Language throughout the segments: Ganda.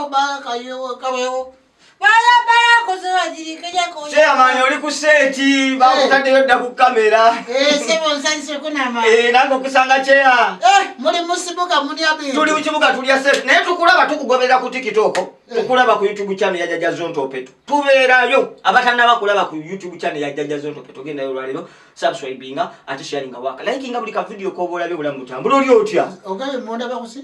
ba kayo. Baya kuziwa jirikija ko. Chairman oli ku seti bakutadde yodda ku kamera. Sebo nsanise kunama. Nango kusanga cheya. Muri musibuka muri abi. Tuli uchibuka tuli asset. Naye tukulaba tukugobera ku TikTok. Tukulaba ku YouTube channel ya Jajja Zonto Opeto. Tubeerayo abatanda bakulaba ku YouTube channel ya Jajja Zonto Opeto. Genda yo lwalero subscribinga ate sharinga waka. Likinga buli ka video ko bolabe bulamu tambula oli otya. Ogabe monda bakusi.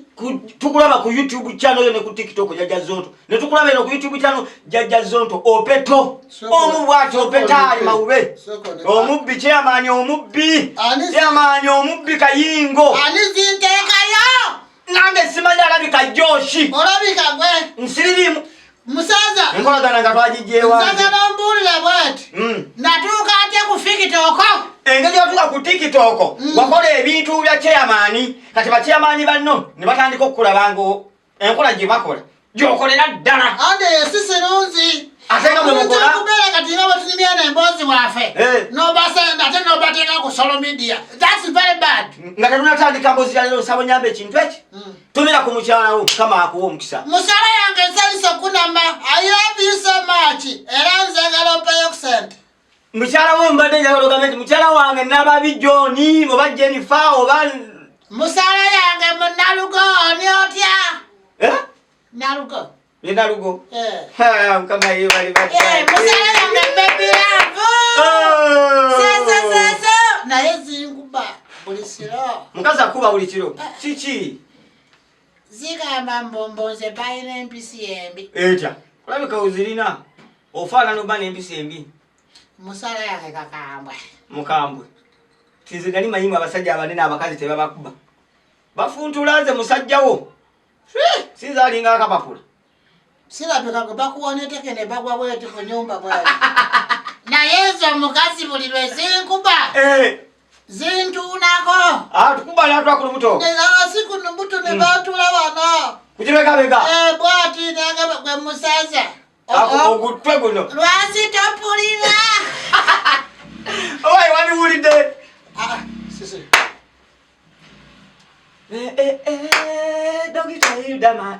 Tukulaba ku YouTube channel ne ku TikTok Jajja Zonto. Ne tukulaba eno ku YouTube channel Jajja Zonto Opeto. Omubwati opetali mawube. Omubbi chairman omubbi. Chairman omubbi kayingo. Ani zintekayo. Nange simanya alabika Joshi. Olabika gwe. Nsirimu. Musaza. Nkola gana gatwajijewa. Musaza nombulira bwati. Natuka ate ku TikTok. Engeri otuka ku TikTok. Wakola ebintu bya chairman. Kati ba chairman banno ne batandika okulabango. Enkola gye bakola. Gyokolera ddala. Ande sisinunzi. Atenga mwe mukola. Kubera kati nga batunimya na embozi wafe. No basenda ate no bateka ku social media. That's very bad. Nga tunatandika mbozi ya lero sabo nyambe ekintu eki. Tumira ku mukyalawo kama akuwa omukisa. Musala yange nsaliso kunamba. I love you so much. Era nzagala opeyo kusente. Mukyalawo mbadde njagala ogambe mukyala wange n'ababi John oba Jennifer oba musala yange munalugo oni otya. Nalugo. Nalugo. Kama hiyo bali bali. Musala yange baby love. Sasa. Na yezi nguba. Bulisiro. Mukaza kuba bulikiro. Chichi. Zigamba mbombonze bayina empisi embi. Etya. Kulabika uzirina. Ofala no bana empisi embi. Musala yange kakambwe. Mukambwe. Tizigani mayimba abasajja abanene abakazi tebabakuba. Bafuntulaze musajjawo. Sizalinga akapapula. Silabika kubakuone tekene bagwa bwete ku nyumba bwali. Na yezo mukazi buli lwezinkuba. Zintunako. Tukuba na twakulu muto. Nela siku numbuto ne batula bana. Kujireka bega. Bwati nanga gwe musaza. Ogutwe guno. Lwasi topulira. Oi wani wulide. Sisi. Dogi tayi dama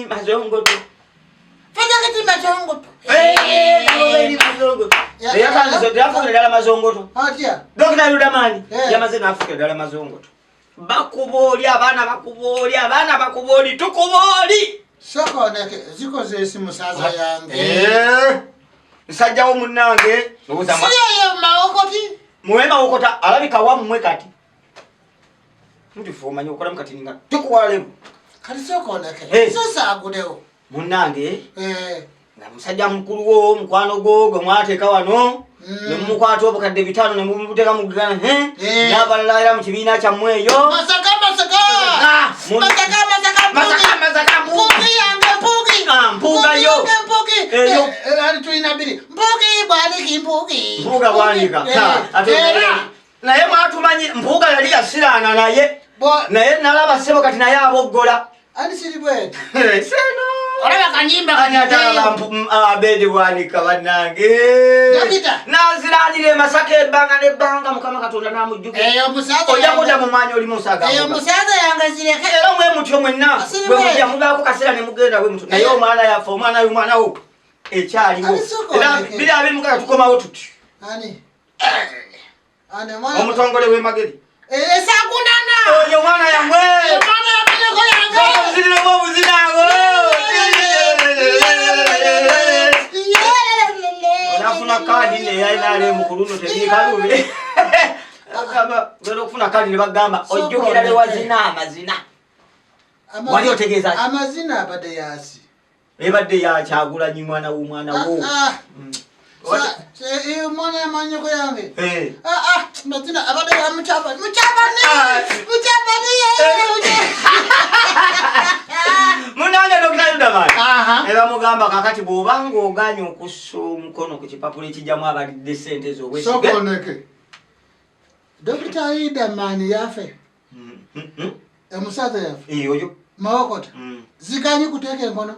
mazongoto. Fanya kiti mazongoto. Mazongoto. Ya kanzo drafu dala mazongoto. Hatia. Dogi tayi dama yamaze nafuke dala mazongoto. Bakuboli abana bakuboli tukuboli. Soko neke ziko zesi musaza yange. Nsajja wo munnange nobuza ma. Siye maokoti. Muwema okota alabika wa mmwe kati. Ndi foma nyo kola mkati ninga. Tukuwalemu. Kali soko neke. Sasa agudeo. Munnange. Na musajja mukulu wo mukwano gwo mwateka wano. Ne mukwata obukadde bitano ne mubuteka mu gana n'abalala mu kibiina kya mweyo. Masaka. Mpugi yange mpugi. Mpuga yo. Eyo. Ali tuina biri. Mpugi bwani mpugi. Mpuga bwanika. Naye mwatumanyi mpuga yali yasirana naye. Naye nalaba sebo kati naye aboggola. Ali siribwe. Seno. Olaba kanyimba kanyatala abedi bwanika banange. Dokita. Naziranire masake ebanga nebanga mukama katonda namujjuke. Eyo musaza. Oja kuja mu manyo oli musaga. Eyo musaza yange zireke. Era mwe mutyo mwenna. Bwe mujja mubako kasera ne mugenda we mutyo. Naye omwana yafa omwana y'omwana wo. Ekyaliwo. Era bili abiri mukaka tukomawo tuti. Ani mwana. Omutongole we mageri. Sakundana. Oyo mwana yamwe. Mwana yameneko yange. Zirire mo buzinago. Nafuna kadi ne yayinale mukuluno tebikalube. Akaba ngero kufuna kadi ne bagamba ojjukira le wazina amazina. Wali otegeeza amazina abadde yasi. Ebadde ya Kyagulanyi mwana wo. Mwana manyoko yange. Mazina abadde ya Muchabani. Munange Dr. Yudamani. Era mugamba kakati bw'obanga oganya okussa omukono ku kipapula ekijjamu abalidde ssente z'obwesige. Sokoneke. Dr. Yudamani yafe. Omusaza yafe. Oyo. Mawokota. Zikanyi kuteeka enkono.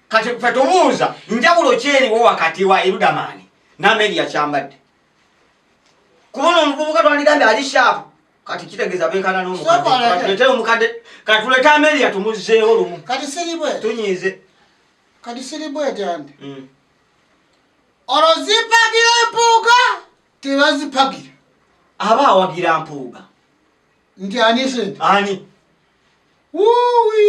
Kati ffe tubuuza njawulo ki eriwo wakati wa Yudamani n'Amelia kyambadde. Kubona omuvubuka twandikambye ali shaapu Kati kitegeza benkana n'omukadde. Katulete omukadde. Katulete Amelia tumuzeewo lumu. Kati siribwe. Tunyize. Kati siribwe tyandi. Olozipagira empuuga tebazipagira. Aba awagira mpuuga. Nti ani sente? Ani? Wuuwi.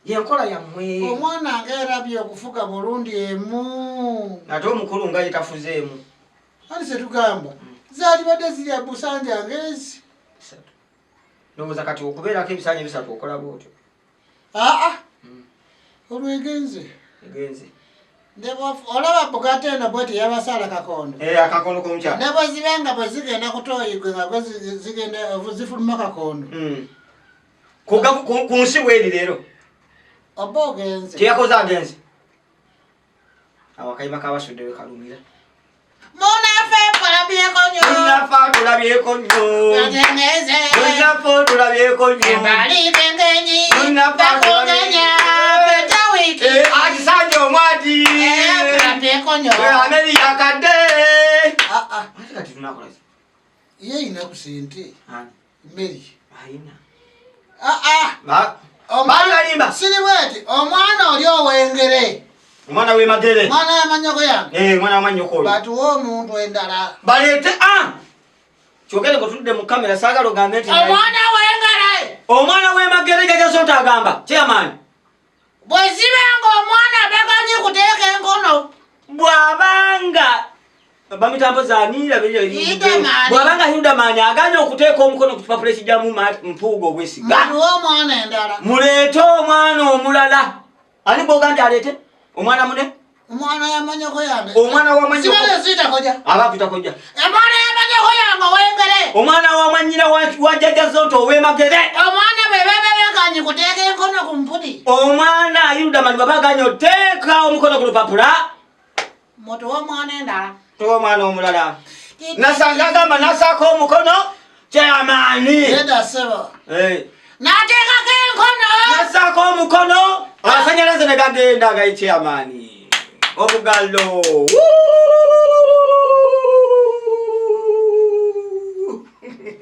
Yenkola yammwe. Omwana ng'erabye okufuga bulungi emu. Ate omukulu nga yetafuzeemu. Ani se tugamba. Zaalibadde ziri busanja ngezi. Ndowooza kati okubeerako ebisanja bisatu okola bwotyo. Olwegenze. Egenze. Olaba Bugatti eno bweti yabasala kakondo. Akakondo k'omukyala. Ne bwe zibenga bwe zigenda kutoyigwe nga bwe zigenda zifuluma kakondo. Ku nsi bweri leero. Oba ogenze. Teyakoze agenze. Awakayima kabasudde we kalumira. Munafe tulabyeko nnyo. Munafe tulabyeko nnyo. Bagengeze. Munafe tulabyeko nnyo. Embali gengenyi. Munafe bakugenya. Peta wiki. Akisanja omwati. Tulabyeko nnyo. Amelia kadde. Kati tunakola ki? Ye ina ku sente. Mary. Ayina. Omwana siribweti omwana oli owengere. Omwana we Magere. Mwana yamanyoko yange. Mwana wamanyoko. Batuwa omuntu endala. Balete Kyogere kutudde mu kamera saagala ogambe nti omwana wengere. Omwana we Magere jaja sonta agamba. Chairman. Bwe zibenga omwana beganyi kuteeka enkono. Bwabanga bamitambo zanira bwabanga Hildamani aganya okuteeka omukono ku kipapula ekijjamu mpuuga ogwesiga. Batuwa omwana endala. Muleete omwana omulala. Ani bwogambye aleete? Omwana mune? Omwana yamanyoko yange. Omwana wamanyoko. Sibale zita koja. Abapita koja. Omwana yamanyoko yange wengere. Omwana wa mwanyina wa jjajja zonto we Magere. Omwana bebe beganyi kuteeka enkono ku mpudi. Omwana Hildamani babaganya oteeka omukono ku lupapula. Moto wa mwana endala. Towa mwana omulala. Nasanga gamba nasako omukono Chairman. Yeda sebo. Nateekako enkono. Nasako omukono. Amasanyalaze ne gagenda ga Chairman. Obugalo.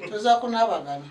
Toza kunabagana.